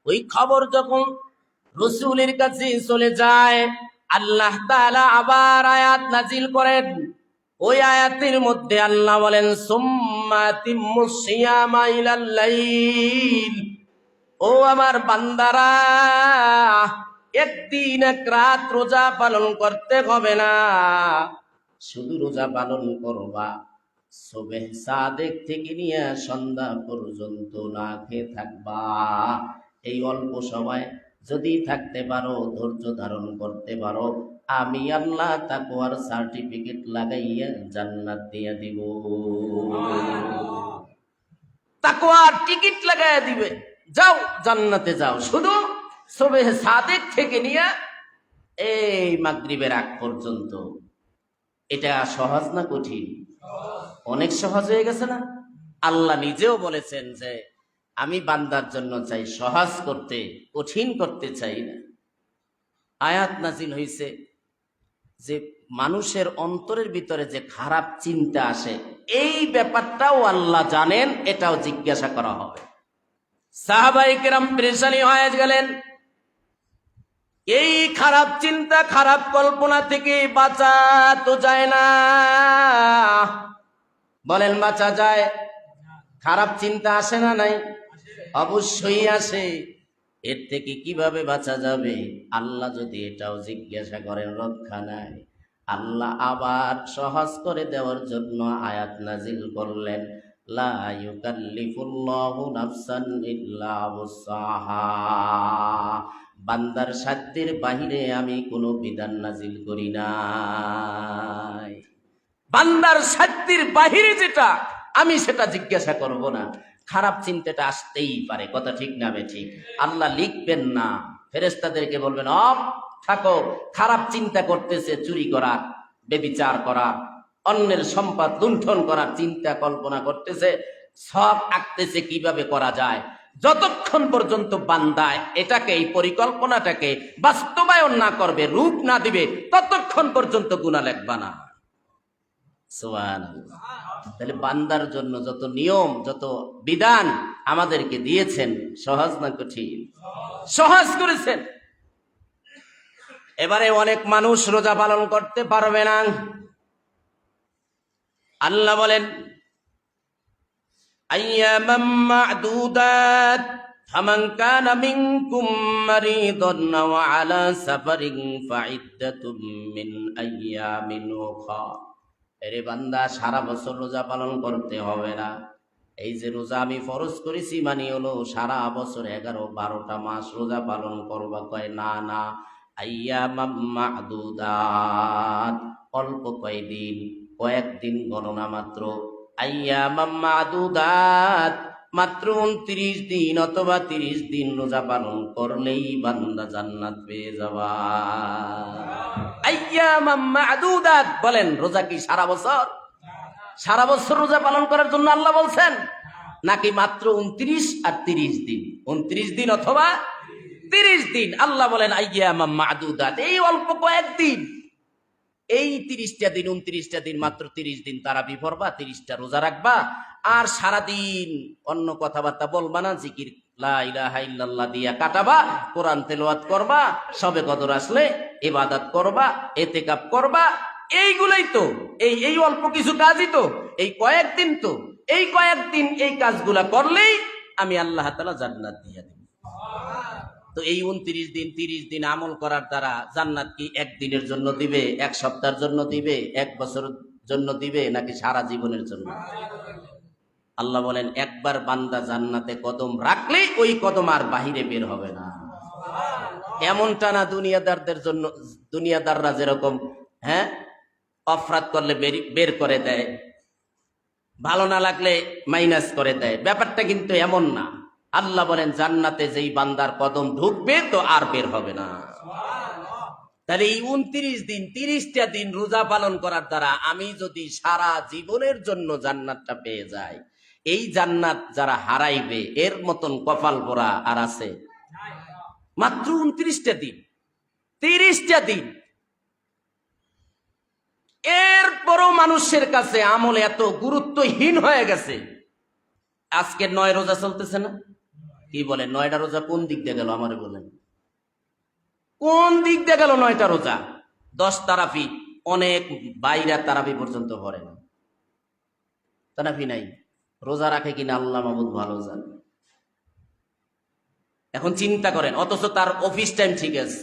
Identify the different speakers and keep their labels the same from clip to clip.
Speaker 1: ওই খবর যখন রাসূলের কাছে চলে যায়, আল্লাহ তাআলা আবার আয়াত নাজিল করেন। ওই আয়াতের মধ্যে আল্লাহ বলেন, সুম্মা তিম্মুস সিয়ামা ইলাল লাইল, ও আমার বান্দারা, একদিন এক রাত রোজা পালন করতে হবে না, শুধু রোজা পালন করবা সুবহ সাদেক থেকে নিয়ে সন্ধ্যা পর্যন্ত না খেয়ে থাকবা। এই অল্প সময় যদি থাকতে পারো, ধৈর্য ধারণ করতে পারো, আমি আল্লাহ তাকওয়ার সার্টিফিকেট লাগাইয়া জান্নাত দিয়ে দিব। তাকওয়ার টিকিট লাগাইয়া দিবে, যাও জান্নাতে যাও, শুধু সুবহ সাদেক থেকে নিয়ে এই মাগরিবের আগ পর্যন্ত। এটা সহজ না কঠিন? অনেক সহজ হয়ে গেছে না? আল্লাহ নিজেও বলেছেন যে আমি বান্দার জন্য চাই সহজ করতে, কঠিন করতে চাই না। আয়াত নাজিল হয়েছে যে মানুষের অন্তরের ভিতরে যে খারাপ চিন্তা আসে, এই ব্যাপারটাও আল্লাহ জানেন, এটাও জিজ্ঞাসা করা হবে। সাহাবায়ে কেরাম পেরেশানি হয়ে গেলেন। এই খারাপ চিন্তা, খারাপ কল্পনা থেকে বাঁচা তো যায় না। বলেন বাঁচা যায়? খারাপ চিন্তা আসে না নাই? অবশ্যই আসে। এর থেকে কিভাবে বাঁচা যাবে? আল্লাহ যদি এটাও জিজ্ঞাসা করেন, রক্ষা নাই। আল্লাহ আবার সহজ করে দেওয়ার জন্য আয়াত নাজিল করলেন, লা ইউকাল্লিফুল্লাহু নাফসান ইল্লা উসআহা। বান্দার সাধ্যের বাহিরে আমি কোনো বিধান নাজিল করি নাই। বান্দার সাধ্যের বাহিরে যেটা, আমি সেটা জিজ্ঞাসা করব না। খারাপ চিন্তাটা আসতেই পারে, কথা ঠিক না ঠিক? আল্লাহ লিখবেন না, ফেরেশতাদেরকে বলবেন অফ থাকো, খারাপ চিন্তা করতেছে, চুরি করা, ব্যভিচার করা, অন্যের সম্পদ লুণ্ঠন করার চিন্তা কল্পনা করতেছে, সব আঁকতেছে কিভাবে করা যায়। যতক্ষণ পর্যন্ত বান্দা এটাকে, এই পরিকল্পনাটাকে বাস্তবায়ন না করবে, রূপ না দিবে, ততক্ষণ পর্যন্ত গুনাহ লেখবা না। সুবহানাল্লাহ। তাহলে বান্দার জন্য যত নিয়ম, যত বিধান আমাদেরকে দিয়েছেন, সহজ না কঠিন? সহজ করেছেন। এবারে অনেক মানুষ রোজা পালন করতে পারবে না। আল্লাহ বলেন, আইয়ামাম মা'দুদাত, ফামান কানা মিনকুম মারিদান আও আলা সাফারিন ফাইদ্দাতুম মিন আইয়ামিন উখরা। এরে বান্দা, সারা বছর রোজা পালন করতে হবে না। এই যে রোজা আমি ফরজ করেছি মানে হলো সারা বছর 11-12টা মাস রোজা পালন করবা। কয় না না, আইয়ামাম মা'দুদাত, অল্প কয়দিন, কয়েকদিন গণনা মাত্র। আইয়ামাম মা'দুদাত, মাত্র 29 দিন অথবা 30 দিন রোজা পালন করলেই বান্দা জান্নাত পেয়ে যাবা। আইয়ামাম মা'দুদাত বলেন, রোজা কি সারা বছর? সারা বছর রোজা পালন করার জন্য আল্লাহ বলছেন, নাকি মাত্র 29 আর 30 দিন? 29 দিন অথবা 30 দিন। আল্লাহ বলেন আইয়ামাম মা'দুদাত, এই অল্প কয়েকদিন, এই 30টা দিন, 29টা দিন, মাত্র 30 দিন তারাবি পড়বা, 30টা রোজা রাখবা, আর সারাদিন অন্য কথাবার্তা বলবা না, জিকির লা ইলাহা ইল্লাল্লাহ দিয়া কাটাবা, কোরআন তেলাওয়াত করবা, শবে কদর আসলে ইবাদত করবা, ইতিকাফ করবা। এইগুলাই তো, এই অল্প কিছু কাজই তো, এই কয়েকদিন তো, এই কয়েকদিন এই কাজগুলা করলেই আমি আল্লাহ তাআলা জান্নাত দিয়ে দেব। তো এই 29 দিন 30 দিন আমল করার দ্বারা জান্নাত কি একদিনের জন্য দিবে, এক সপ্তাহের জন্য দিবে, এক বছরের জন্য দিবে, নাকি সারা জীবনের জন্য? আল্লাহ বলেন, একবার বান্দা জান্নাতে কদম রাখলেই ওই কদম আর বাহিরে বের হবে না। এমনটা না দুনিয়াদারদের জন্য, দুনিয়াদাররা যেরকম অপরাধ করলে বের করে দেয়, ভালো না লাগলে মাইনাস করে দেয়, ব্যাপারটা কিন্তু এমন না। আল্লাহ বলেন, জান্নাতে যেই বান্দার কদম ঢুকবে তো আর বের হবে না। তাহলে এই 29 দিন 30টা দিন রোজা পালন করার দ্বারা আমি যদি সারা জীবনের জন্য জান্নাতটা পেয়ে যাই, এই জান্নাত যারা হারাইবে এর মতন কপাল পোড়া আর আছে? মাত্র 29টা দিন, 30টা দিন। এরপরও মানুষের কাছে আমল এত গুরুত্বহীন হয়ে গেছে। আজকে 9 রোজা চলতেছে না, কি বলেন 9টা রোজা কোন দিক দিয়ে গেল আমারে বলেন, কোন দিক দিয়ে গেল 9টা রোজা? 10 তারাফি, অনেক বাইরা তারাফি পর্যন্ত পড়ে না, তারাফি নাই, রোজা রাখে কিনা আল্লাহ মাহবুদ ভালো জানে। এখন চিন্তা করেন, অথচ তার অফিস টাইম ঠিক আছে,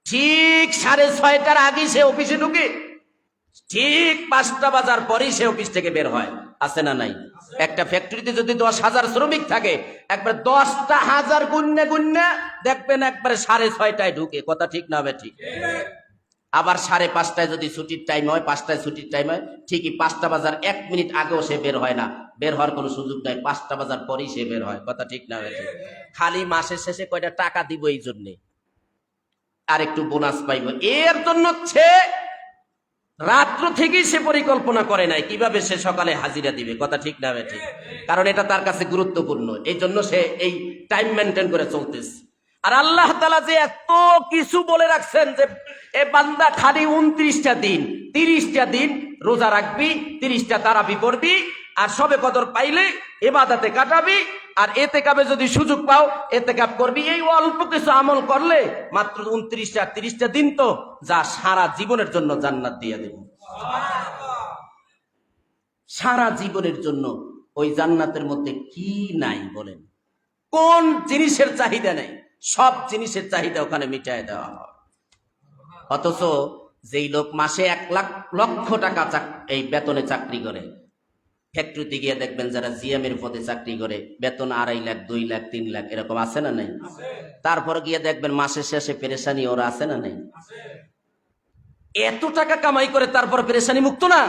Speaker 1: ঠিক 6:30টার আগে সে অফিসে ঢুকে, ঠিক 5টা বাজার পরেই সে অফিস থেকে বের হয়, আছে না নাই? একটা ফ্যাক্টরিতে যদি 10,000 শ্রমিক থাকে, একবার 10টা হাজার গুণে গুণে দেখবেন একবারে 6:30টায় ঢুকে, কথা ঠিক না হবে ঠিক? আবার 5:30টায় যদি ছুটির টাইম হয়, 5টায় ছুটির টাইম হয়, ঠিকই 5টা বাজার 1 মিনিট আগেও সে বের হয় না, বের হওয়ার কোনো সুযোগ নাই, 5টা বাজার পরেই সে বের হয়, কথা ঠিক না হবে ঠিক? খালি মাসের শেষে কয়টা টাকা দিব এই জন্যে, আর একটু বোনাস পাইব, এর জন্য সে রাত্র থেকেই সে পরিকল্পনা করে নাই কিভাবে সে সকালে হাজিরা দিবে, কথা ঠিক না হবে ঠিক? কারণ এটা তার কাছে গুরুত্বপূর্ণ, এই জন্য সে এই টাইম মেনটেন করে চলতেছে। আর আল্লাহ তাআলা যে এত কিছু বলে রাখছেন যে এ বান্দা খালি 29টা দিন 30টা দিন রোজা রাখবি, 30টা তারাবি পড়বি, আর সবে কদর পাইলে ইবাদতে কাটাবি, আর এতেকাবে যদি সুযোগ পাও এতেকাব করবি। এই অল্প কিছু আমল করলে মাত্র 29টা 30টা দিন তো যা সারা জীবনের জন্য জান্নাত দিয়ে দেব, সারা জীবনের জন্য। ওই জান্নাতের মধ্যে কি নাই বলেন? কোন জিনিসের চাহিদা নেই? সব জিনিসের চাহিদা ওখানে মিটায় দেওয়া হয়। অথচ যেই লোক মাসে 1,00,000 টাকা এই বেতনে চাকরি করে, ফ্যাক্টরিতে গিয়ে দেখবেন যারা জিএমের পদে চাকরি করে বেতন 2.5 লাখ 2 লাখ 3 লাখ এরকম, আছে না নাই? তারপর গিয়ে দেখবেন মাসের শেষে পেরেশানি, ওরা আছে না নাই? এত টাকা কামাই করে তারপর পেরেশানি মুক্ত না?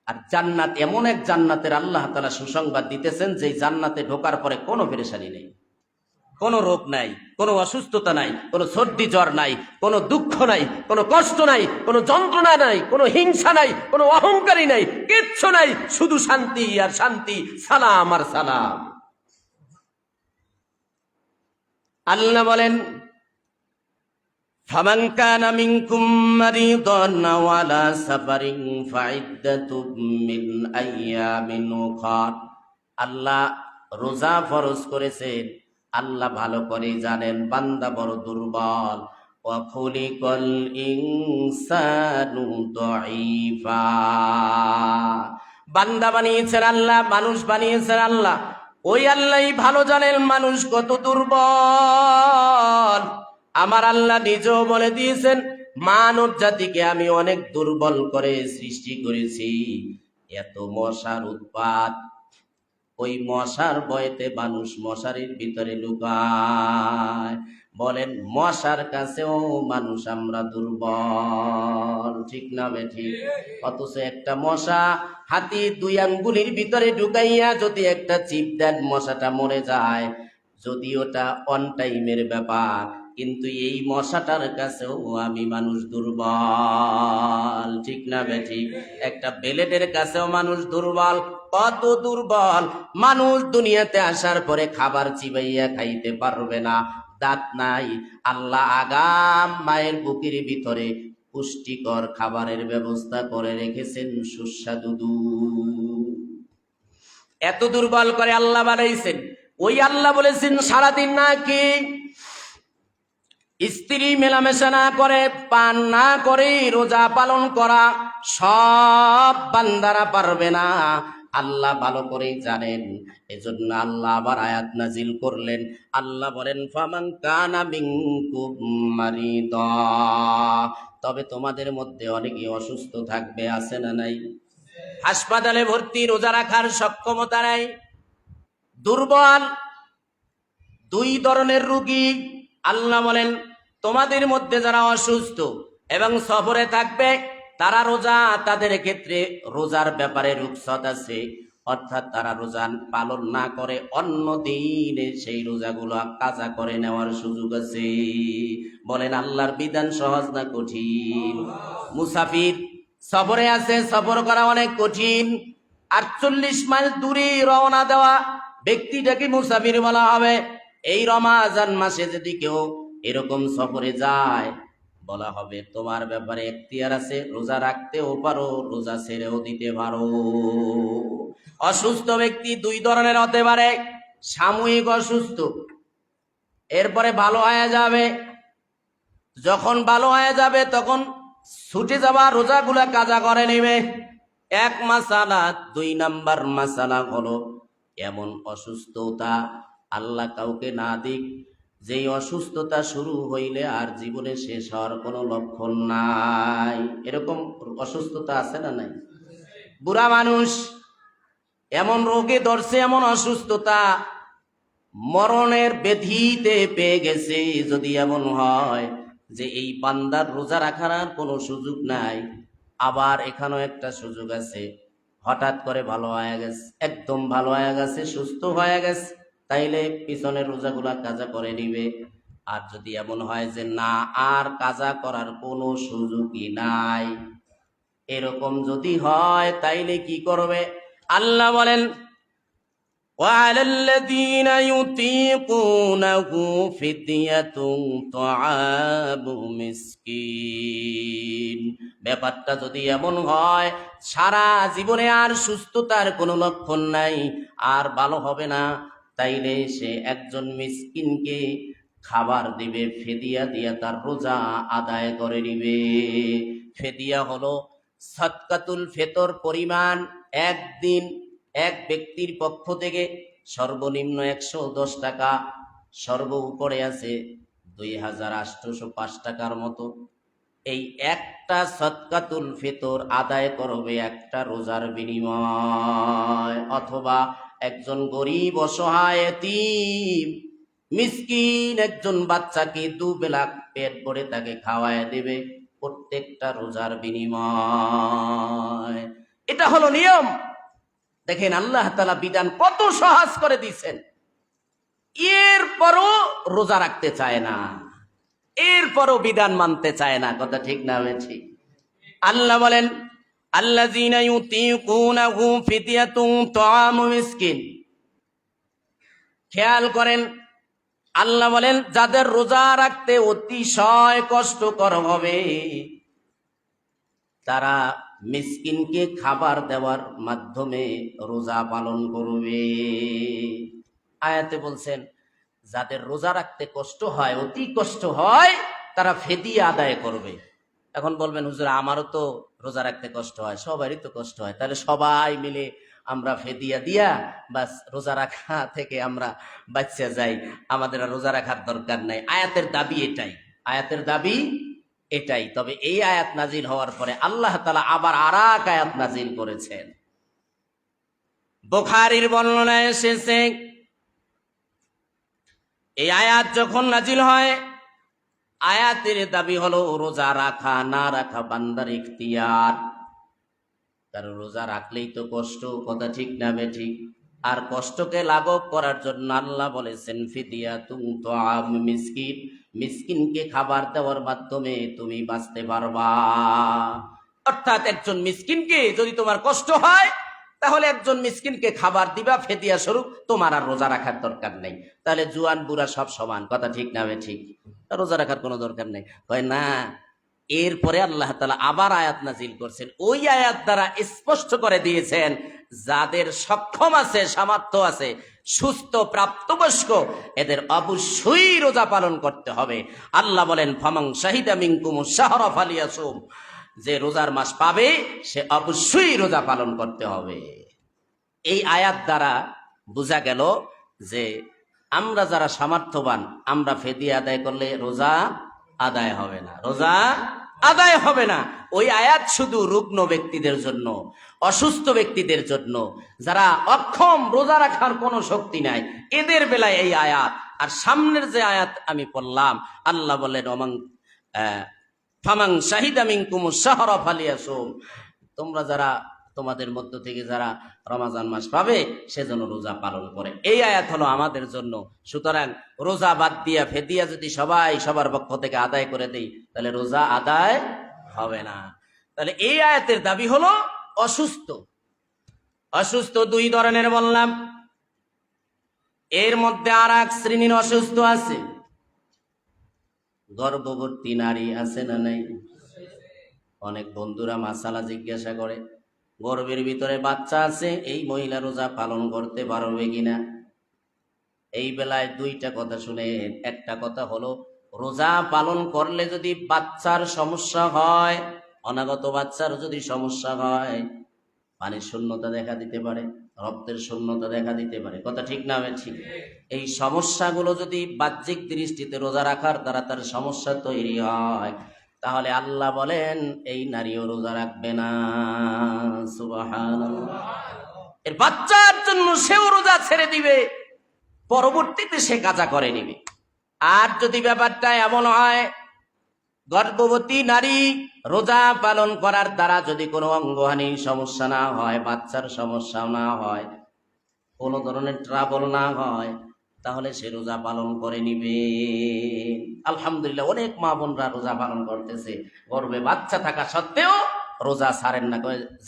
Speaker 1: আর জান্নাত এমন এক জান্নাতের আল্লাহ তাআলা সুসংবাদ দিতেছেন যে জান্নাতে ঢোকার পরে কোনো পেরেশানি নেই, কোনো রোগ নাই, কোনো অসুস্থতা নাই, কোনো সর্দি জ্বর নাই, কোনো দুঃখ নাই, কোনো কষ্ট নাই, কোনো যন্ত্রণা নাই, কোনো হিংসা নাই, কোনো অহংকারী নাই, কিচ্ছু নাই, শুধু শান্তি আর শান্তি, সালাম আর সালাম। আল্লাহ বলেন ফামান কানা মিনকুম মারিদান আও আলা সাফারিন ফাইদ্দাতুম মিন আইয়ামিন উখর। আল্লাহ রোজা ফরজ করেছেন, আল্লাহ ভালো করে জানেন বান্দা বড় দুর্বল। ওয়া খুলিকাল ইনসানু দাঈফা, বান্দা বানিয়েছেন আল্লাহ, মানুষ বানিয়েছেন আল্লাহ, ওই আল্লাহই ভালো জানেন মানুষ কত দুর্বল। আমার আল্লাহ নিজেও বলে দিয়েছেন মানব জাতিকে আমি অনেক দুর্বল করে সৃষ্টি করেছি। এত মশার উৎপাত, ওই মশার ভয়েতে মানুষ মশারির ভিতরে লুকায়। বলেন মশার কাছেও মানুষ আমরা দুর্বল, ঠিক না বেঠিক? অথচ একটা মশা হাতি 2 আঙ্গুলির ভিতরে ঢুকাইয়া যদি একটা চিপ দেন মশাটা মরে যায়, যদি ওটা অন টাইমের ব্যাপার, কিন্তু এই মশাটার কাছেও আমি মানুষ দুর্বল, ঠিক না বেঠিক? একটা বেলেটের কাছেও মানুষ দুর্বল। কত দুর্বল মানুষ! দুনিয়াতে আসার পরে খাবার চিবাইয়া খাইতে পারবে না, দাঁত নাই। আল্লাহ আগাম মায়ের বুকের ভিতরে পুষ্টিকর খাবারের ব্যবস্থা করে রেখেছেন, সুস্বাদু দুধ। এত দুর্বল করে আল্লাহ বানাইছেন। ওই আল্লাহ বলেছেন সারাদিন নাকি স্ত্রী মেলামেশা না করে, পান না করে রোজা পালন করা সব বান্দারা পারবে না, আল্লাহ ভালো করেই জানেন। এজন্য আল্লাহ আবার আয়াত নাজিল করলেন। আল্লাহ বলেন ফামান কানা মিনকুম মারিদা, তবে তোমাদের মধ্যে অনেকে অসুস্থ থাকবে, আছে না নাই? হাসপাতালে ভর্তি, রোজা রাখার সক্ষমতা নাই, দুর্বল, 2 ধরনের রোগী। আল্লাহ বলেন তোমাদের মধ্যে যারা অসুস্থ এবং সফরে থাকবে তারা রোজা, তাদের ক্ষেত্রে রোজার ব্যাপারে রুখসত আছে, অর্থাৎ তারা রোজা পালন না করে অন্য দিনে সেই রোজাগুলো কাজা করে নেওয়ার সুযোগ আছে। বলেন আল্লাহর বিধান সহজ না কঠিন? মুসাফির সফরে আছে, সফর করা অনেক কঠিন, 48 মাইল দূরে রওনা দেওয়া ব্যক্তিটাকে মুসাফির বলা হবে। এই রমজান মাসে যদি কেউ এরকম সফরে যায়, বলা হবে তোমার ব্যাপারে এখতিয়ার আছে, রোজা রাখতেও পারো, রোজা ছেড়েও দিতে পারো। অসুস্থ ব্যক্তি দুই ধরনের হতে পারে। সাময়িক অসুস্থ, এরপরে ভালো হয়ে যাবে। যখন ভালো হয়ে যাবে তখন ছুটে যাওয়া রোজাগুলা কাজা করে নেবে। এক মাসালা। দুই নাম্বার মাসালা হলো এমন অসুস্থতা আল্লাহ কাউকে না দিক, যেই অসুস্থতা শুরু হইলে আর জীবনে শেষ হওয়ার কোনো লক্ষণ নাই। এরকম অসুস্থতা আছে না নাই? বুড়া মানুষ এমন রোগে ধরছে, এমন অসুস্থতা মরণের বেধিতে পেয়ে গেছে। যদি এমন হয় যে এই বান্দার রোজা রাখার আর কোনো সুযোগ নাই, আবার এখানেও একটা সুযোগ আছে, হঠাৎ করে ভালো হয়ে গেছে, একদম ভালো হয়ে গেছে, সুস্থ হয়ে গেছে, তাইলে পিছনের রোজাগুলা কাজা করে নিবে। আর যদি এমন হয় যে না, আর কাজা করার কোনো সুযোগই নাই, এরকম যদি হয় তাইলে কি করবে? আল্লাহ বলেন وعلى الذين يطيقونه فدية طعام مسكين। ব্যাপারটা যদি এমন হয় সারা জীবনে আর সুস্থতার কোনো লক্ষণ নাই, আর ভালো হবে না, তাইলে সে একজন মিসকিনকে খাবার দিবে, ফেদিয়া দিয়া তার রোজা আদায় করে নিবে। ফেদিয়া হলো সদকাতুল ফেতর পরিমাণ। একদিন এক ব্যক্তির পক্ষ থেকে সর্বনিম্ন 110 টাকা, সর্ব উপরে আছে 2805 টাকার মতো। এই একটা সদকাতুল ফিতর আদায় করবে একটা রোজার বিনিময়। অথবা একজন গরিব অসহায় এতিম মিসকিন একজন বাচ্চাকে দুবেলা পেট ভরে তাকে খাওয়ায় দেবে, প্রত্যেকটা রোজার বিনিময়। এটা হলো নিয়ম। দেখেন আল্লাহ তাআলা বিধান কত সহজ করে দিয়েছেন, এরপরও রোজা রাখতে চায় না, এরপরও বিধান মানতে চায় না। কথা ঠিক না ঠিক? আল্লাহ বলেন আল্লাযীনা ইউতীকুনাহু ফিদিয়াতুন তাআমু মিসকিন। খেয়াল করেন, আল্লাহ বলেন যাদের রোজা রাখতে অতিশয় কষ্টকর হবে তারা মিসকিনকে খাবার দেওয়ার মাধ্যমে রোজা পালন করবে। আয়াতে বলছেন যাদের রোজা রাখতে কষ্ট হয়, অতি কষ্ট হয়, তারা ফেদিয়া আদায় করবে। এখন বলবেন হুজুর আমারও তো রোজা রাখতে কষ্ট হয়, সবারই তো কষ্ট হয়, তাহলে সবাই মিলে আমরা ফেদিয়া দিয়া বাস রোজা রাখা থেকে আমরা বাঁচিয়ে যাই, আমাদের আর রোজা রাখার দরকার নাই। আয়াতের দাবি এটাই, আয়াতের দাবি এটাই। তবে এই আয়াত নাজিল হওয়ার পরে আল্লাহ তাআলা আবার আরেক আয়াত নাজিল করেছেন। বুখারীর বর্ণনায় এসেছে এই আয়াত যখন নাজিল হয়, আয়াতের দাবি হলো রোজা রাখা না রাখা বান্দার ইখতিয়ার। কারণ রোজা রাখলেই তো কষ্ট, কথা ঠিক না বেঠিক? আর কষ্টকে লাঘব করার জন্য আল্লাহ বলেছেন ফিদিয়াতুন তাআম মিসকিন, মিসকিনকে খাবার দেওয়ার মাধ্যমে তুমি বাঁচতে পারবা। অর্থাৎ একজন মিসকিনকে যদি তোমার কষ্ট হয় তাহলে একজন মিসকিনকে খাবার দিবা ফেদিয়া স্বরূপ, তোমার আর রোজা রাখার দরকার নেই। তাহলে জুয়ান বুড়া সব সমান, কথা ঠিক না ঠিক? রোজা রাখার কোনো দরকার নেই। হয় না? এরপরে আল্লাহ তাআলা আবার আয়াত নাজিল করছেন, ওই আয়াত দ্বারা স্পষ্ট করে দিয়েছেন যাদের সক্ষম আছে, সামর্থ্য আছে, সুস্থ প্রাপ্তবয়স্ক, এদের অবশ্যই রোজা পালন করতে হবে। আল্লাহ বলেন ফামান শাহিদা মিনকুমুশ শাহরা ফালিয়াসুম, যে রোজার মাস পাবে সে অবশ্যই রোজা পালন করতে হবে। এই আয়াত দ্বারা বোঝা গেল যে আমরা যারা সামর্থ্যবান, আমরা ফেদিয়া আদায় করলে রোজা আদায় হবে না, রোজা আদায় হবে না। ওই আয়াত শুধু রুগ্ন ব্যক্তিদের জন্য, অসুস্থ ব্যক্তিদের জন্য, যারা অক্ষম, রোজা রাখার কোনো শক্তি নাই, এদের বেলায় এই আয়াত। আর সামনের যে আয়াত আমি পড়লাম, আল্লাহ বলেন ফামান শাহিদা মিনকুমুশ শাহরা ফালিয়াসুম, তোমরা যারা, তোমাদের মধ্য থেকে যারা রমজান মাস পাবে সেজন্য রোজা পালন করে। এই আয়াত হলো আমাদের জন্য। সুতরাং রোজা বাদ দিয়া ফেদিয়া যদি সবাই সবার পক্ষ থেকে আদায় করে দেই তাহলে রোজা আদায় হবে না। তাহলে এই আয়াতের দাবি হলো অসুস্থ। অসুস্থ দুই ধরনের বললাম, এর মধ্যে আর এক শ্রেণীর অসুস্থ আছে, গর্ভবতী নারী আছে না নাই? অনেক বন্ধুরা মাসালা জিজ্ঞাসা করে গর্ভের ভিতরে বাচ্চা আছে, এই মহিলা রোজা পালন করতে পারবে কিনা? এই বেলায় দুইটা কথা শুনেন। একটা কথা হলো, রোজা পালন করলে যদি বাচ্চার সমস্যা হয়, অনাগত বাচ্চার যদি সমস্যা হয়, পানির শূন্যতা দেখা দিতে পারে, রক্তের শূন্যতা দেখা দিতে পারে, কথা ঠিক না ঠিক? এই সমস্যাগুলো যদি বাহ্যিক দৃষ্টিতে রোজা রাখার দ্বারা তার সমস্যা তৈরি হয়, তাহলে আল্লাহ বলেন এই নারীও রোজা রাখবে না। সুবহানাল্লাহ। এর বাচ্চার জন্য সেও রোজা ছেড়ে দিবে, পরবর্তীতে সে কাজা করে নিবে। আর যদি ব্যাপারটা এমন হয়, গর্ভবতী নারী রোজা পালন করার দ্বারা যদি কোনো অঙ্গহানির সমস্যা না হয়, বাচ্চার সমস্যা না হয়, কোনো ধরনের ট্রাবল না হয়, তাহলে সে রোজা পালন করে নিবে। আলহামদুলিল্লাহ, অনেক মা বোনরা রোজা পালন করতেছে, গর্ভে বাচ্চা থাকা সত্ত্বেও রোজা ছাড়েন না,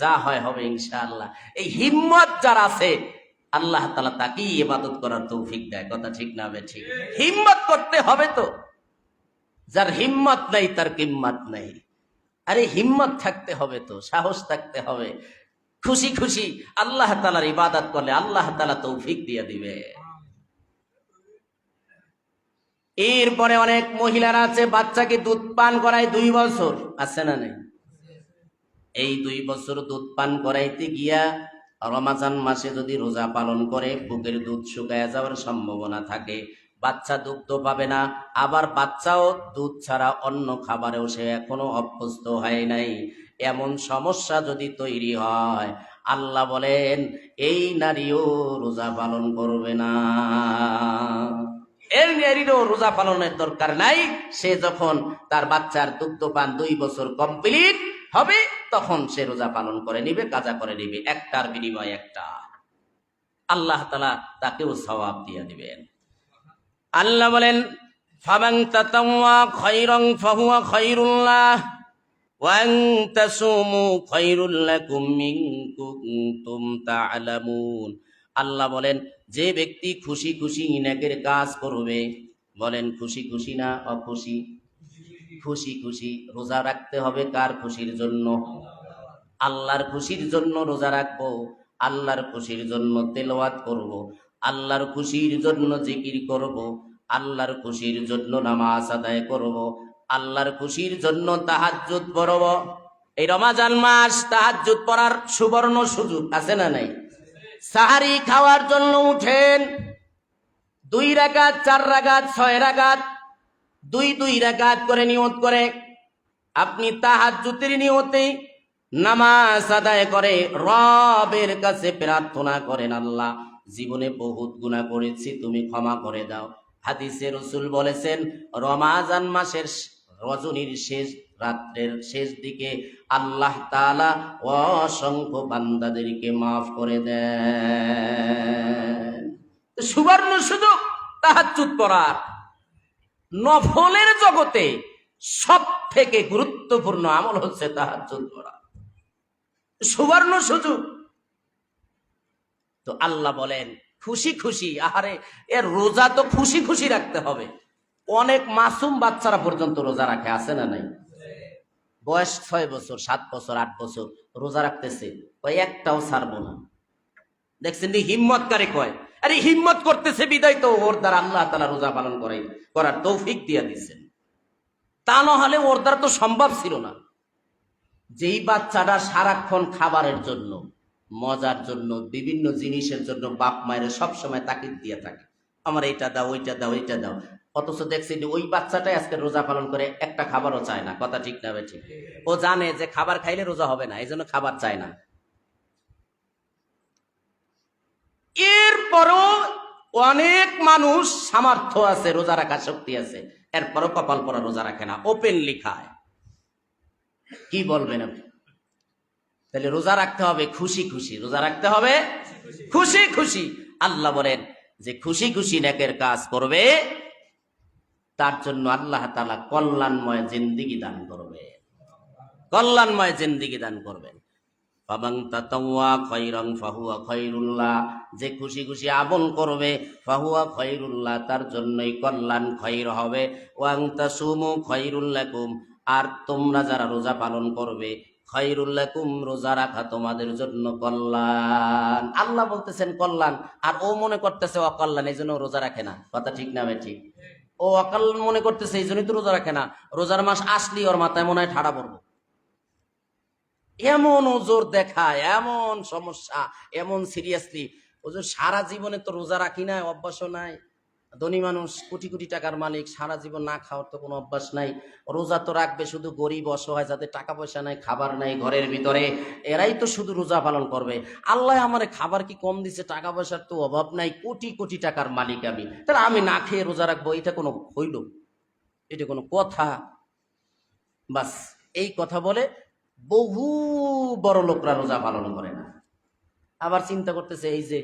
Speaker 1: যা হয় হবে ইনশাআল্লাহ। এই হিম্মত যার আছে, আল্লাহ তাআলা তাকেই ইবাদত করার তৌফিক দেয়, কথা ঠিক না ঠিক? হিম্মত করতে হবে তো, যার হিম্মত নাই তার কিম্মত নাই। আরে হিম্মত থাকতে হবে তো, সাহস থাকতে হবে। খুশি খুশি আল্লাহ তাআলার ইবাদত করলে আল্লাহ তাআলা তৌফিক দিয়ে দিবে। এরপরে অনেক মহিলারা আছে, বাচ্চাকে দুধ পান করায় 2 বছর, আছে না নেই? এই 2 বছর দুধ পান করাইতে গিয়া রমাজান মাসে যদি রোজা পালন করে, বুকের দুধ শুকায় যাওয়ার সম্ভাবনা থাকে, বাচ্চা দুগ্ধ পাবে না। আবার বাচ্চাও দুধ ছাড়া অন্য খাবারেও সে এখনো অভ্যস্ত হয় নাই, এমন সমস্যা যদি তৈরি হয়, আল্লাহ বলেন এই নারীও রোজা পালন করবে না। এর নারীরও রোজা পালনের দরকার নাই। সে যখন তার বাচ্চার দুগ্ধপান 2 বছর কমপ্লিট হবে, তখন সে রোজা পালন করে নিবে, কাজা করে নিবে, একটার বিনিময়ে একটা। আল্লাহ তাআলা তাকেও সওয়াব দিয়ে দিবেন। আল্লাহ বলেন, ফামান তাতাওয়া খায়রান ফাহুয়া খায়রুল লাহ ওয়া আন তাসুমু খায়রুল লাকুম ইন কুনতুম তা'লামুন। আল্লাহ বলেন, যে ব্যক্তি খুশি খুশি নেকের কাজ করবে, বলেন খুশি খুশি না অখুশি? খুশি খুশি। রোজা রাখতে হবে কার খুশির জন্য? আল্লাহর খুশির জন্য রোজা রাখবো, আল্লাহর খুশির জন্য তেলাওয়াত করব, আল্লাহর খুশির জন্য জিকির করব, আল্লাহর খুশির জন্য নামাজ আদায় করব, আল্লাহর খুশির জন্য তাহাজ্জুদ পড়ব। এই রমজান মাস তাহাজ্জুদ পড়ার সুবর্ণ সুযোগ, আছে না নাই? সাহারি খাওয়ার জন্য উঠেন, 2 রাকাত 4 রাকাত 6 রাকাত 2 রাকাত করে নিয়ত করে আপনি তাহাজ্জুদের নিয়তে নামাজ আদায় করে রবের কাছে প্রার্থনা করেন, আল্লাহ জীবনে বহুত গুনাহ করেছি, তুমি ক্ষমা করে দাও। হাদিসে রাসূল বলেছেন, রমজান মাসের রজনীর শেষ রাত্রের শেষ দিকে আল্লাহ তাআলা অসংখ্য বান্দাদেরকে মাফ করে দেন। সুবর্ণ সুযোগ তাহাজ্জুদ পড়ার। নফলের জগতে সব থেকে গুরুত্বপূর্ণ আমল হচ্ছে তাহাজ্জুদ পড়া, সুবর্ণ সুযোগ। তো আল্লাহ বলেন খুশি খুশি। আহারে, এর রোজা তো খুশি খুশি রাখতে হবে। অনেক মাসুম বাচ্চারা পর্যন্ত রোজা রাখে, আছে না নাই? বয়স 6 বছর 7 বছর 8 বছর রোজা রাখতেছে, কয় একটাও ছাড়বো না। দেখছেন হিম্মত কারে কয়? আরে হিম্মত করতেছে বিদায় তো ওর দ্বারা আল্লাহ তাআলা রোজা পালন করার তৌফিক দিয়া দিচ্ছেন। তা না হলে ওর দ্বারা তো সম্ভব ছিল না। যেই বাচ্চাটা সারাক্ষণ খাবারের জন্য, মজার জন্য, বিভিন্ন জিনিসের জন্য বাপ মায়ের সবসময় তাকিদ দিয়ে থাকে, আমার এইটা দাও, ওইটা দাও, এইটা দাও, অথচ দেখছি ওই বাচ্চাটাই আজকে রোজা পালন করে একটা খাবারও চায় না, কথা ঠিক না ঠিক? ও জানে যে খাবার খাইলে রোজা হবে না, এই জন্য খাবার চায় না। এরপরও অনেক মানুষ সামর্থ্য আছে, রোজা রাখার শক্তি আছে, এরপরও কপাল পরা রোজা রাখে না, ওপেনলি খায়। কি বলবেন আপনি? তাহলে রোজা রাখতে হবে খুশি খুশি, রোজা রাখতে হবে খুশি খুশি। আল্লাহ বলেন যে খুশি খুশি নেকের কাজ করবে, তার জন্য আল্লাহ তাআলা কল্যাণময় জিন্দেগি দান করবে, কল্যাণময় জিন্দেগি দান করবেন। ফামান তাতাওয়া খায়রান ফাহুয়া খায়রুল লাহ, যে খুশি খুশি আমল করবে, ফাহুয়া খায়রুল লাহ, তার জন্যই কল্যাণ খায়র হবে। ওয়া আন তাসুমু খায়রুল লাকুম, আর তোমরা যারা রোজা পালন করবে খায়রুল লাকুম, রোজা রাখা তোমাদের জন্য কল্যাণ। আল্লাহ বলতেছেন কল্যাণ, আর ও মনে করতেছে অকল্যাণ, এই জন্য রোজা রাখে না। কথা ঠিক না ঠিক? ও অকল্যাণ মনে করতেছে, এই জন্যই তো রোজা রাখে না। রোজার মাস আসলি ওর মাথায় মনে হয় ঠাড়া পড়বো। এমন ওজোর দেখায়, এমন সমস্যা, এমন সিরিয়াসলি ওজোর। সারা জীবনে তো রোজা রাখি না, অভ্যাসও নাই। ধনী মানুষ, কোটি কোটি টাকার মালিক, সারা জীবন না খাওয়ার তো কোনো অভ্যাস নাই। রোজা তো রাখবে শুধু গরিব অসহায়, যাদের টাকা পয়সা নাই, খাবার নাই ঘরের ভিতরে, এরাই তো শুধু রোজা পালন করবে। আল্লাহ আমারে খাবার কি কম দিছে? টাকা পয়সার তো অভাব নাই, কোটি কোটি টাকার মালিক আমি, তাহলে আমি না খেয়ে রোজা রাখবো? এটা কোনো হইল? এটা কোনো কথা? বাস এই কথা বলে বহু বড় লোকরা রোজা পালন করে না। আবার চিন্তা করতেছে, এই যে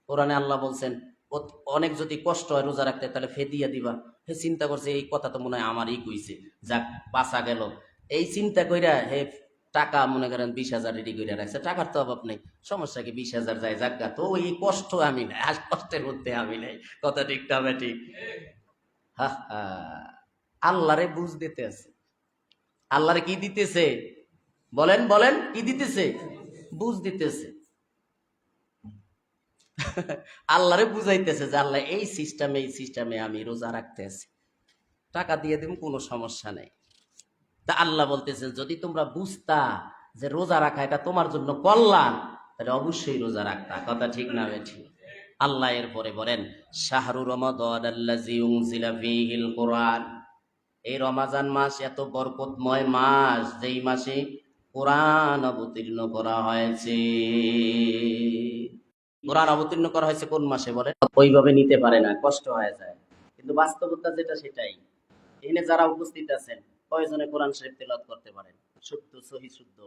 Speaker 1: কোরআনে আল্লাহ বলছেন অনেক যদি কষ্ট হয় রোজা রাখতে তাহলে ফেদিয়া দিবা। হে চিন্তা করছে এই কথা তো মনে হয় আমারই কইছে, যাক বাঁচা গেল। এই চিন্তা কইরা হে টাকা মনে করেন 20,000 রেডি করে রাখছে, টাকার তো অভাব নেই, সমস্যা কি 20,000 যায় যাক, তো এই কষ্ট আমি নাই, আর কষ্টের মধ্যে আমি নাই। কথা ঠিক না ঠিক? হা হা, আল্লাহরে বুঝ দিতে আছে। আল্লাহরে কি দিতেছে? বলেন বলেন, কি দিতেছে? বুঝ দিতেছে। আল্লাহরে বুঝাইতেছে যে আল্লাহ এই সিস্টেমে আমি রোজা রাখতে আছি, টাকা দিয়ে দিব, কোনো সমস্যা নেই। তা আল্লাহ বলতেছে যদি তোমরা বুঝতা যে রোজা রাখা এটা তোমার জন্য কল্যাণ, তাহলে অবশ্যই রোজা রাখতা। কথা ঠিক না ঠিক? আল্লাহ এরপরে বলেন শাহরু রমাদান আল্লাযী উনজিলা ফীহিল কুরআন, এই রমাজান মাস এত বরকতময় মাস, যেই মাসে কোরআন অবতীর্ণ করা হয়েছে। কোরআন অবতীর্ণ করা হয়েছে কোন মাসে বলেন? ওইভাবে নিতে পারে না, কষ্ট হয়ে যায়, কিন্তু বাস্তবতা যেটা সেটাই। এখানে যারা উপস্থিত আছেন, কয়জনে কোরআন শরীফ তেলাওয়াত করতে পারেন শুদ্ধ সহি শুদ্ধ?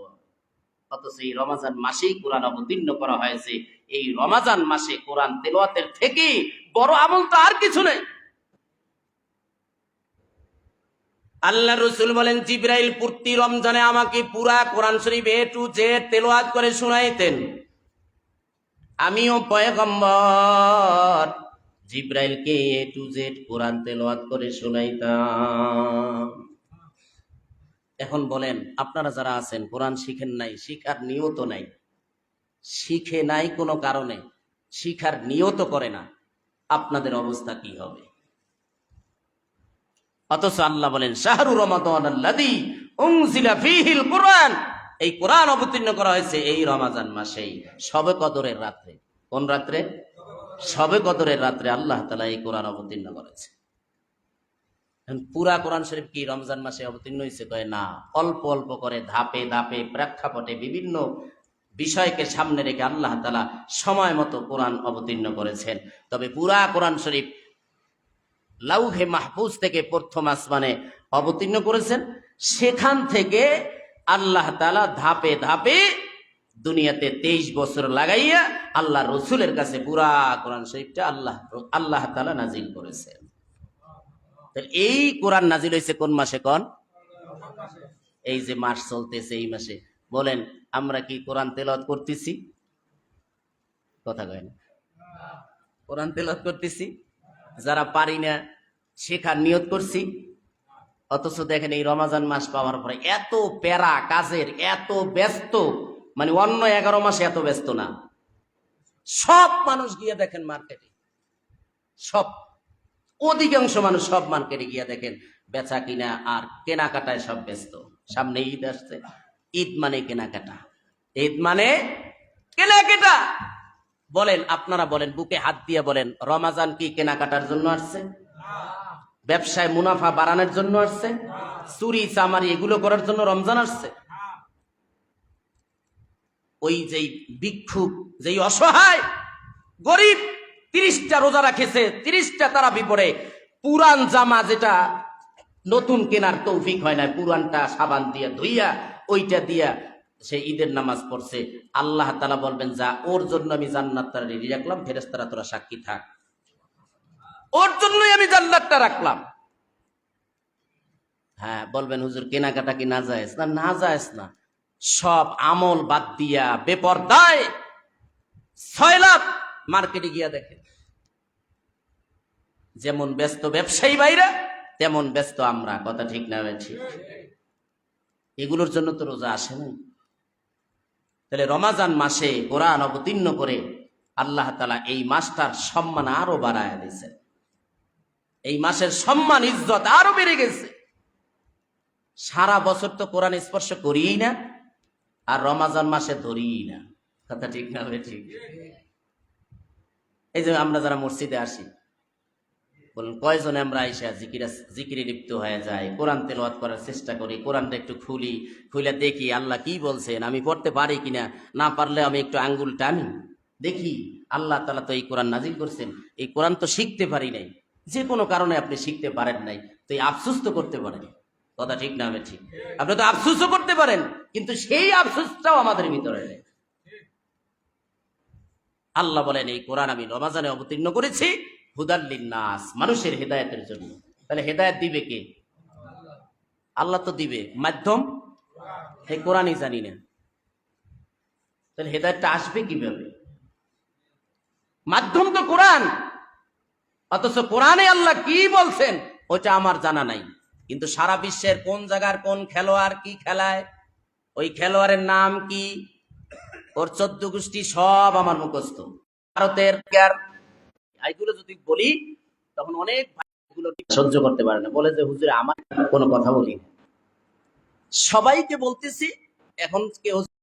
Speaker 1: অথচ এই রমাজান মাসেই কোরআন অবতীর্ণ করা হয়েছে। এই রমাজান মাসে কোরআন তেলাওয়াতের থেকে বড় আমল তো আর কিছু নেই। আল্লাহ রাসূল বলেন জিবরাইল প্রতি রমজানে আমাকে পুরা কোরআন শরীফ এ টু জেড তেলাওয়াত করে শুনাইতেন। আমিও পয়গম্বর, জিবরাইলকে এ টু জেড কোরআন তেলাওয়াত করে শুনাইতাম। এখন বলেন আপনারা যারা আছেন কোরআন শিখেন নাই, শিখার নিয়ত নাই, শিখে নাই কোনো কারণে, শিখার নিয়ত করে না, আপনাদের অবস্থা কি হবে? অথচ আল্লাহ বলেন শাহরু রমাদান আল্লাযী উনজিলা ফীহিল কুরআন, এই কোরআন অবতীর্ণ করা হয়েছে এই রমাজান মাসেই, শবে কদরের রাত্রে। কোন রাত্রে? শবে কদরের রাত্রে আল্লাহ তাআলা এই কোরআন অবতীর্ণ করেছে। পুরা কোরআন শরীফ কি রমজান মাসে অবতীর্ণ হয়েছে? কয় না, অল্প অল্প করে ধাপে ধাপে প্রেক্ষাপটে বিভিন্ন বিষয়কে সামনে রেখে আল্লাহ তাআলা সময় মতো কোরআন অবতীর্ণ করেছেন। তবে পুরা কোরআন শরীফ লাউহে মাহফুজ থেকে প্রথম আসমানে অবতীর্ণ করেছেন, সেখান থেকে আল্লাহ তাআলা ধাপে ধাপে দুনিয়াতে 23 বছর লাগাইয়া আল্লাহ রসুলের কাছে পুরা কোরআন শরীফটা আল্লাহ তাআলা নাজিল করেছেন। এই কোরআন নাজিল হয়েছে কোন মাসে? কোন? এই যে মাস চলতেছে এই মাসে। বলেন আমরা কি কোরআন তেলাওয়াত করতেছি? কথা কয় না। কোরআন তেলাওয়াত করতেছি? যারা পারি না শেখার নিয়ত করছি। অথচ দেখেন এই রমাজান মাস পাওয়ার পরে এত প্যারা কাজের, এত ব্যস্ত, মানে অন্য 11 মাসে এত ব্যস্ত না। সব মানুষ গিয়ে দেখেন মার্কেটে, সব অধিকাংশ মানুষ সব মার্কেটে গিয়ে দেখেন বেচা কিনা আর কেনাকাটায় সব ব্যস্ত। সামনে ঈদ আসছে, ঈদ মানে কেনাকাটা, ঈদ মানে কেনাকাটা। বলেন আপনারা বলেন, বুকে হাত দিয়ে বলেন, রমাজান কি কেনাকাটার জন্য আসছে? ব্যবসায় মুনাফা বাড়ানোর জন্য আসছে? চুরি চামারি এগুলো করার জন্য রমজান আসছে? ওই যেই ভিক্ষুক, যেই অসহায় গরিব 30টা রোজা রাখেছে, 30টা তারা বিপরে পুরান জামা যেটা নতুন কেনার তৌফিক হয় না, পুরানটা সাবান দিয়ে ধুইয়া ওইটা দিয়া সে ঈদের নামাজ পড়ছে, আল্লাহ তাআলা বলবেন যা, ওর জন্য আমি জান্নাতটা রেডি রাখলাম, ফেরেশতারা তোরা সাক্ষী থাক, ওর জন্যই আমি জান্নাতটা রাখলাম। হ্যাঁ বলবেন হুজুর কেনাকাটা কি নাজায়েজ? না, নাজায়েজ না। সব আমল বাদ দিয়া বেপরদায় 6 লাখ মার্কেটে গিয়া দেখেন, যেমন ব্যস্ত ব্যবসায়ী ভাইরা তেমন ব্যস্ত আমরা। কথা ঠিক না ঠিক? এগুলোর জন্য তো রোজা আসে না। তাহলে রমাজান মাসে কোরআন অবতীর্ণ করে আল্লাহ তাআলা এই মাসটার সম্মান আরো বাড়ায় দিয়েছেন। এই মাসের সম্মান ইজ্জত আরো বেড়ে গেছে। সারা বছর তো কোরআন স্পর্শ করিই না, আর রমাজান মাসে ধরিই না। কথা ঠিক না? ঠিক। এই যে আমরা যারা মসজিদে আসি, বলুন কয়জনে আমরা আইসা জিকিরে লিপ্ত হয়ে যায়, কোরআন তেলাওয়াত করার চেষ্টা করি, কোরআনটা একটু খুলে দেখি আল্লাহ কি বলছেন, আমি পড়তে পারি কিনা, না পারলে আমি একটু আঙ্গুল টানি, দেখি আল্লাহ তাআলা তো এই কোরআন নাজিল করছেন, এই কোরআন তো শিখতে পারি নাই। যে কোনো কারণে আপনি শিখতে পারেন নাই, তো এই আফসোস তো করতে পারেন। কথা ঠিক না? ঠিক। আপনি তো আফসোসও করতে পারেন, কিন্তু সেই আফসোসটাও আমাদের ভিতরে নেই। আল্লাহ বলেন এই কোরআন আমি রমাজানে অবতীর্ণ করেছি হুদাল্লিন নাস, মানুষের হেদায়েতের জন্য। তাহলে হেদায়েত দিবে কে? আল্লাহ তো দিবে, মাধ্যম এই কোরআনই জানি না। তাহলে হেদায়েতটা আসবে কিভাবে? মাধ্যম তো কোরআন, অথচ কোরআনে আল্লাহ কি বলছেন ওটা আমার জানা নাই। কিন্তু সারা বিশ্বের কোন জায়গার কোন খেলোয়াড় কি খেলায়, ওই খেলোয়াড়ের নাম কি, ওর 14 গোষ্ঠী সব আমার মুখস্থ। ভারতের এইগুলো যদি বলি তখন অনেক ভাইগুলো সহ্য করতে পারে না, বলে যে হুজুর আমার কোনো কথা বলি না। সবাইকে বলতেছি, এখন কেউ